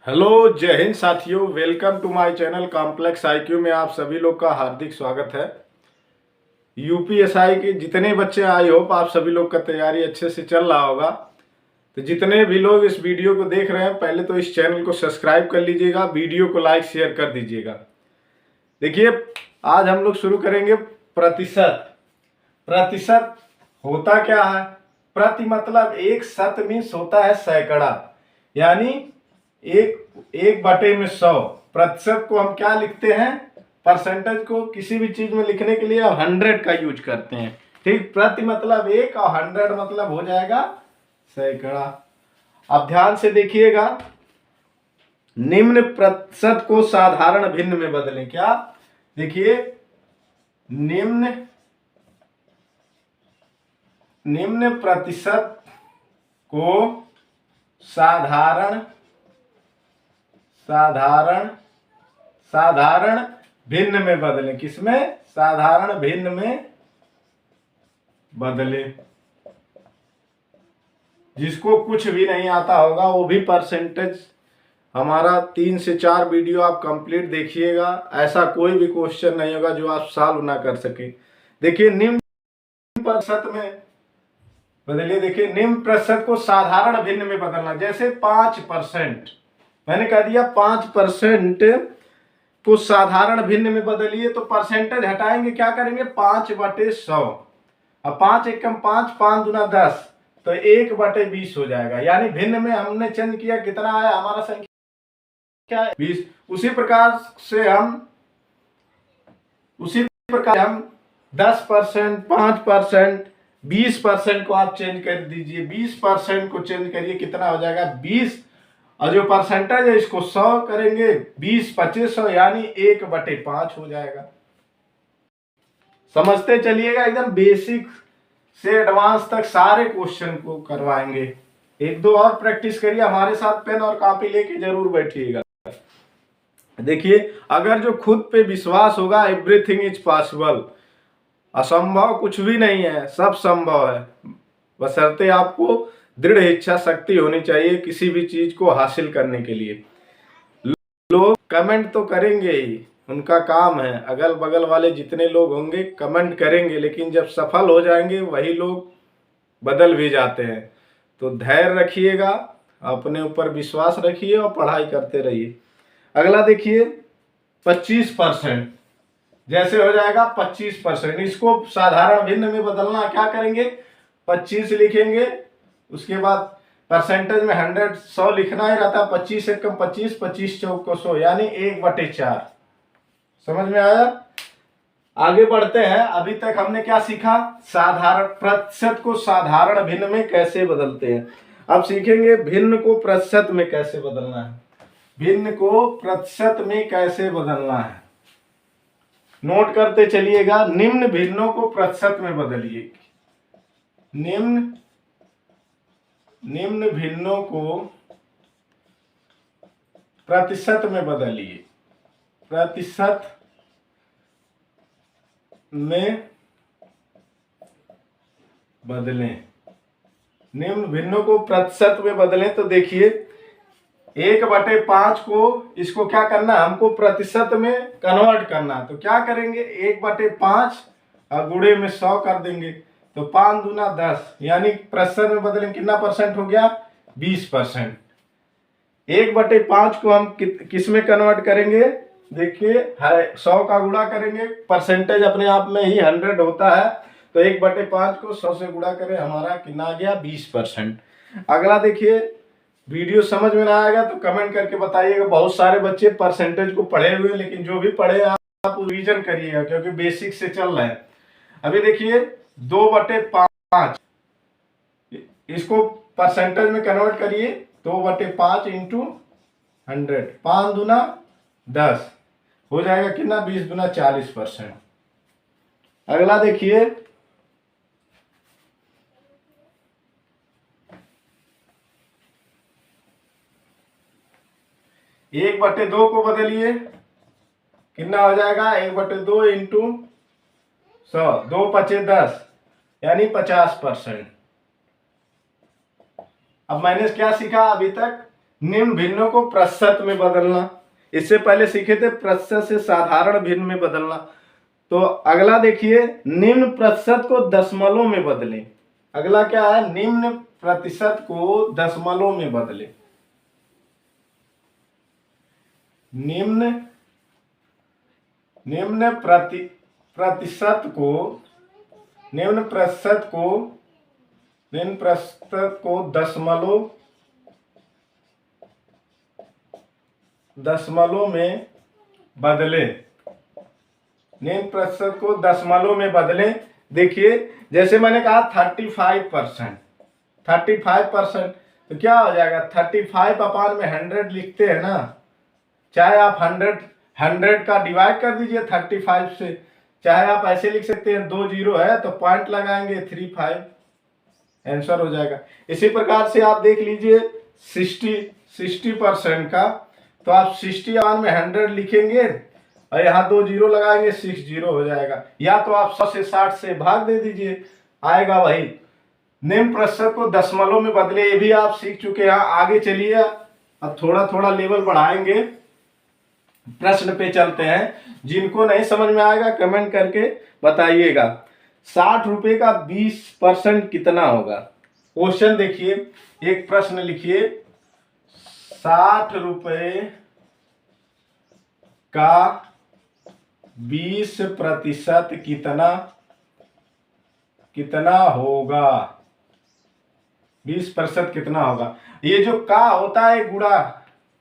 Hello, जय हिंद साथियों। Welcome to my channel complex IQ में आप सभी लोग का हार्दिक स्वागत है। यूपीएसआई के जितने बच्चे, आई होप आप सभी लोग का तैयारी अच्छे से चल रहा होगा। तो जितने भी लोग इस वीडियो को देख रहे हैं, पहले तो इस चैनल को सब्सक्राइब कर लीजिएगा, वीडियो को लाइक शेयर कर दीजिएगा। देखिए, आज हम लोग शुरू करेंगे प्रतिशत। प्रतिशत होता क्या है? प्रति मतलब एक, शत मीन्स होता है सैकड़ा, यानी एक बटे में 100। प्रतिशत को हम क्या लिखते हैं? परसेंटेज को किसी भी चीज में लिखने के लिए 100 का यूज करते हैं। ठीक, प्रति मतलब एक और 100 मतलब हो जाएगा सैकड़ा। अब ध्यान से देखिएगा, निम्न प्रतिशत को साधारण भिन्न में बदलें। क्या? देखिए, निम्न प्रतिशत को साधारण भिन्न में बदलें। किसमें? साधारण भिन्न में बदले। जिसको कुछ भी नहीं आता होगा वो भी परसेंटेज, हमारा 3 से 4 वीडियो आप कंप्लीट देखिएगा। ऐसा कोई भी क्वेश्चन नहीं होगा जो आप सॉल्व ना कर सके। देखिए, निम्न प्रतिशत में बदलिए। देखिए, निम्न प्रतिशत को साधारण भिन्न में बदलना। जैसे 5%, मैंने कह दिया 5% को साधारण भिन्न में बदलिए, तो परसेंटेज हटाएंगे, क्या करेंगे? 5/100। अब 5 एकम 5, 5 दूना 10, तो 1/20 हो जाएगा। यानी भिन्न में हमने चेंज किया, कितना आया हमारा संख्या? 20। उसी प्रकार हम 10%, 5%, 20% को आप चेंज कर दीजिए। 20% को चेंज करिए, कितना हो जाएगा? 20। और जो परसेंटेज है इसको 100 करेंगे, 20, 25, 100, यानी 1/5 हो जाएगा। समझते चलिएगा, एकदम बेसिक से एडवांस तक सारे क्वेश्चन को करवाएंगे। एक दो और प्रैक्टिस करिए, हमारे साथ पेन और कॉपी लेके जरूर बैठिएगा। देखिए, अगर जो खुद पे विश्वास होगा, एवरीथिंग इज पॉसिबल, असंभव कुछ भी नहीं है, सब संभव है। बशर्ते आपको दृढ़ इच्छा शक्ति होनी चाहिए किसी भी चीज को हासिल करने के लिए। लोग कमेंट तो करेंगे ही, उनका काम है। अगल बगल वाले जितने लोग होंगे कमेंट करेंगे, लेकिन जब सफल हो जाएंगे वही लोग बदल भी जाते हैं। तो धैर्य रखिएगा, अपने ऊपर विश्वास रखिए और पढ़ाई करते रहिए। अगला देखिए, 25%। जैसे हो जाएगा 25%, इसको साधारण भिन्न में बदलना। क्या करेंगे? 25 लिखेंगे, उसके बाद परसेंटेज में 100, 100 लिखना ही रहता है। 25 एकम 25, 25 चौक 100, यानी 1/4। समझ में आया? आगे बढ़ते हैं। अभी तक हमने क्या सीखा? साधारण प्रतिशत को साधारण भिन्न में कैसे बदलते हैं। अब सीखेंगे भिन्न को प्रतिशत में कैसे बदलना है। भिन्न को प्रतिशत में कैसे बदलना है, नोट करते चलिएगा। निम्न भिन्नों को प्रतिशत में बदलिए। निम्न भिन्नों को प्रतिशत में बदलिए। प्रतिशत में बदलें। निम्न भिन्नों को प्रतिशत में बदलें। तो देखिए, 1/5 को, इसको क्या करना? हमको प्रतिशत में कन्वर्ट करना। तो क्या करेंगे? 1/5 और गुणे में 100 कर देंगे, तो 5 दूना 10, यानी प्रतिशत में बदलें, कितना परसेंट हो गया? 20%। 1/5 को हम किस में कन्वर्ट करेंगे? देखिए, 100 का गुणा करेंगे, परसेंटेज अपने आप में ही 100 होता है, तो 1/5 को 100 से गुणा करें, हमारा कितना आ गया? 20%। अगला देखिए, वीडियो समझ में ना आएगा तो कमेंट करके बताइएगा। बहुत सारे बच्चे परसेंटेज को पढ़े हुए, लेकिन जो भी पढ़े आप रिवीजन करिएगा, क्योंकि बेसिक से चल रहे हैं। अभी देखिए, 2/5, इसको परसेंटेज में कन्वर्ट करिए। 2/5 इंटू 100, 5 दूना 10, हो जाएगा कितना? 20 दूना 40%। अगला देखिए, 1/2 को बदलिए, कितना हो जाएगा? 1/2 इंटू 100, 2×5 = 10, यानी 50%। अब मैंने क्या सीखा अभी तक? निम्न भिन्नों को प्रतिशत में बदलना, इससे पहले सीखे थे प्रतिशत से साधारण भिन्न में बदलना। तो अगला देखिए, निम्न प्रतिशत को दशमलव में बदलें। अगला क्या है, निम्न प्रतिशत को दशमलव में बदलें। निम्न प्रतिशत को दशमलव में बदले। निम्न प्रतिशत को दशमलव में बदले। देखिए जैसे मैंने कहा 35%, तो क्या हो जाएगा, 35/100 लिखते हैं ना, चाहे आप 100 का डिवाइड कर दीजिए 35 से, चाहे आप ऐसे लिख सकते हैं, 2 जीरो है तो पॉइंट लगाएंगे 35, आंसर हो जाएगा। इसी प्रकार से आप देख लीजिए 60% का, तो आप 60 में 100 लिखेंगे और यहाँ 2 जीरो लगाएंगे, 60 हो जाएगा। या तो आप 100 से 60 से भाग दे दीजिए, आएगा वही। निम्न प्रतिशत को दशमलव में बदले, ये भी आप सीख चुके हैं। आगे चलिए, अब थोड़ा थोड़ा लेवल बढ़ाएंगे, प्रश्न पे चलते हैं। जिनको नहीं समझ में आएगा कमेंट करके बताइएगा। 60 रुपए का 20% कितना होगा। क्वेश्चन देखिए, एक प्रश्न लिखिए, 60 रुपए का 20% कितना होगा। 20% कितना होगा। ये जो का होता है गुणा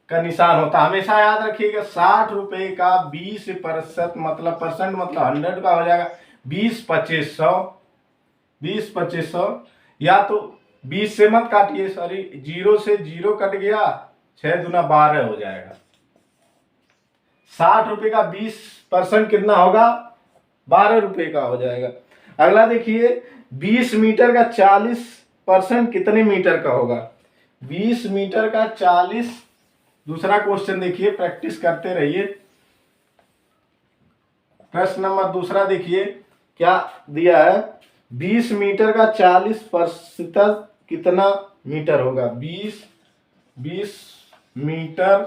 का निशान होता है, हमेशा याद रखिएगा। 60 रुपए का 20% मतलब परसेंट मतलब 100 का हो जाएगा 20/2500। या तो 20 से मत काटिए, सॉरी 0 से 0 कट गया, 6 दूना 12 हो जाएगा। 60 रुपए का 20% कितना होगा, 12 रुपए का हो जाएगा। अगला देखिए, 20 मीटर का 40% कितने मीटर का होगा। 20 मीटर का 40, दूसरा क्वेश्चन देखिए, प्रैक्टिस करते रहिए। प्रश्न नंबर दूसरा देखिए क्या दिया है, 20 मीटर का 40% कितना मीटर होगा। 20 मीटर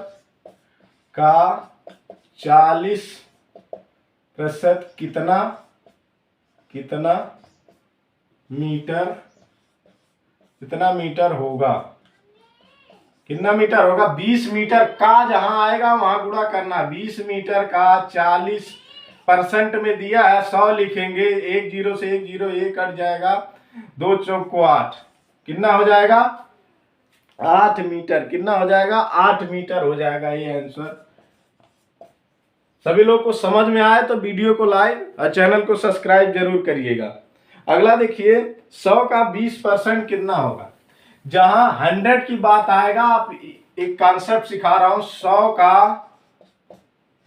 का 40% कितना मीटर होगा। कितना मीटर होगा, 20 मीटर का जहां आएगा वहां गुणा करना। 20 मीटर का 40% में दिया है 100 लिखेंगे, 1 जीरो से 1 जीरो 1 कट जाएगा, 2 चौक को 8, कितना हो जाएगा 8 मीटर। कितना हो जाएगा 8 मीटर हो जाएगा ये आंसर। सभी लोग को समझ में आए तो वीडियो को लाइक और चैनल को सब्सक्राइब जरूर करिएगा। अगला देखिए, 100 का 20% कितना होगा। जहां 100 की बात आएगा, आप एक कॉन्सेप्ट सिखा रहा हूं, 100 का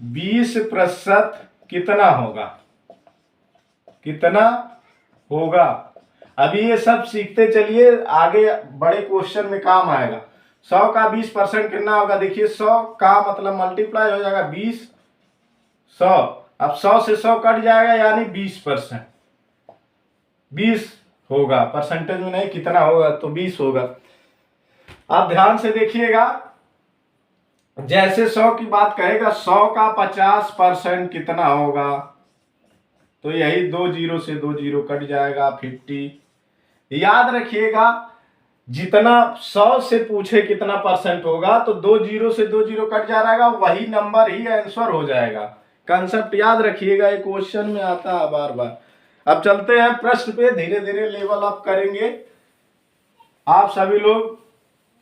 20% कितना होगा। अभी ये सब सीखते चलिए, आगे बड़े क्वेश्चन में काम आएगा। 100 का 20% कितना होगा। देखिए 100 का मतलब मल्टीप्लाई हो जाएगा 20, 100, अब 100 से 100 कट जाएगा यानी 20%, 20 होगा, परसेंटेज में नहीं कितना होगा तो 20 होगा। आप ध्यान से देखिएगा, जैसे 100 की बात कहेगा, 100 का 50% कितना होगा, तो यही 2 जीरो से 2 जीरो कट जाएगा 50। याद रखिएगा, जितना 100 से पूछे कितना परसेंट होगा तो 2 जीरो से 2 जीरो कट जाएगा, वही नंबर ही आंसर हो जाएगा। कंसेप्ट याद रखिएगा, एक क्वेश्चन में आता है बार बार। अब चलते हैं प्रश्न पे, धीरे धीरे लेवल अप करेंगे। आप सभी लोग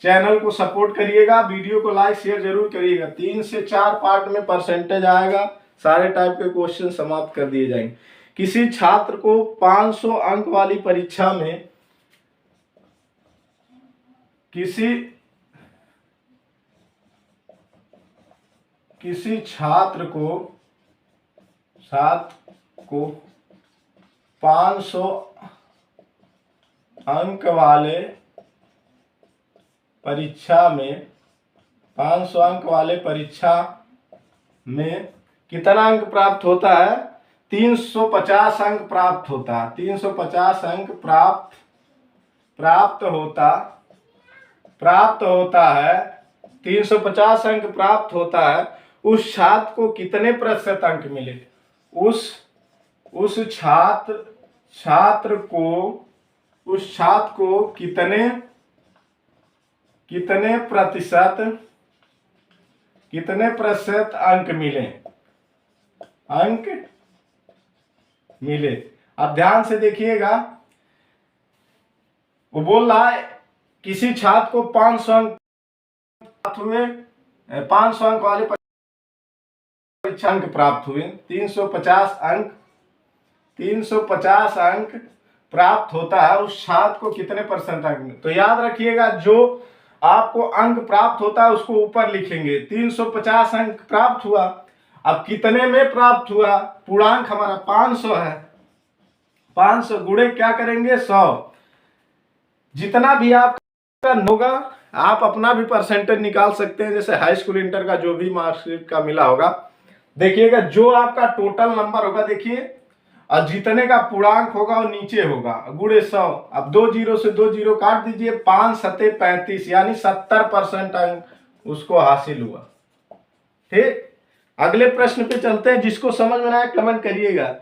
चैनल को सपोर्ट करिएगा, वीडियो को लाइक शेयर जरूर करिएगा। 3 से 4 पार्ट में परसेंटेज आएगा, सारे टाइप के क्वेश्चन समाप्त कर दिए जाएंगे। किसी छात्र को 500 अंक वाली परीक्षा में किसी छात्र को 500 अंक वाले परीक्षा में कितना अंक प्राप्त होता है, 350 अंक प्राप्त होता है। 350 अंक प्राप्त होता है 350 अंक प्राप्त होता है, उस छात्र को कितने प्रतिशत अंक मिले? उस छात्र को कितने प्रतिशत अंक मिले। अब ध्यान से देखिएगा, वो बोल रहा है किसी छात्र को 500 अंक प्राप्त हुए, 500 अंक वाले परीक्षा अंक प्राप्त हुए, 350 अंक प्राप्त होता है, उस छात्र को कितने परसेंट अंक मिले? तो याद रखिएगा, जो आपको अंक प्राप्त होता है उसको ऊपर लिखेंगे। 350 अंक प्राप्त हुआ, अब कितने में प्राप्त हुआ? पूर्णांक हमारा 500 है, 500 गुणे क्या करेंगे? 100। जितना भी आपका होगा, आप अपना भी परसेंटेज निकाल सकते हैं, जैसे हाई स्कूल इंटर का जो भी मार्कशीट का मिला होगा। देखिएगा जो आपका टोटल नंबर होगा, देखिए, और जितने का पूर्णांक होगा वो नीचे होगा, गुणे 100। अब 2 जीरो से 2 जीरो काट दीजिए, 5 सत्ते 35, यानी 70% अंक उसको हासिल हुआ। ठीक, अगले प्रश्न पे चलते हैं। जिसको समझ में आया कमेंट करिएगा।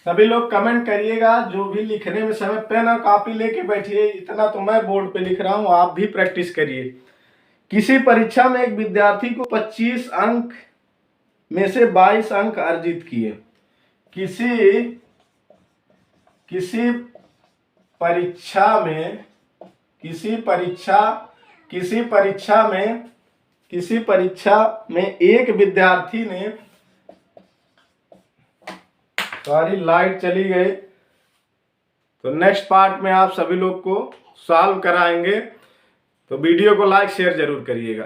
सभी लोग कमेंट करिएगा, जो भी लिखने में समय, पेन और कॉपी लेके बैठिए। इतना तो मैं बोर्ड पे लिख रहा हूं, आप भी प्रैक्टिस करिए। किसी परीक्षा में एक विद्यार्थी को 25 अंक में से 22 अंक अर्जित किए। किसी परीक्षा में एक विद्यार्थी ने, सॉरी लाइट चली गई, तो नेक्स्ट पार्ट में आप सभी लोग को सॉल्व कराएंगे। तो वीडियो को लाइक शेयर जरूर करिएगा।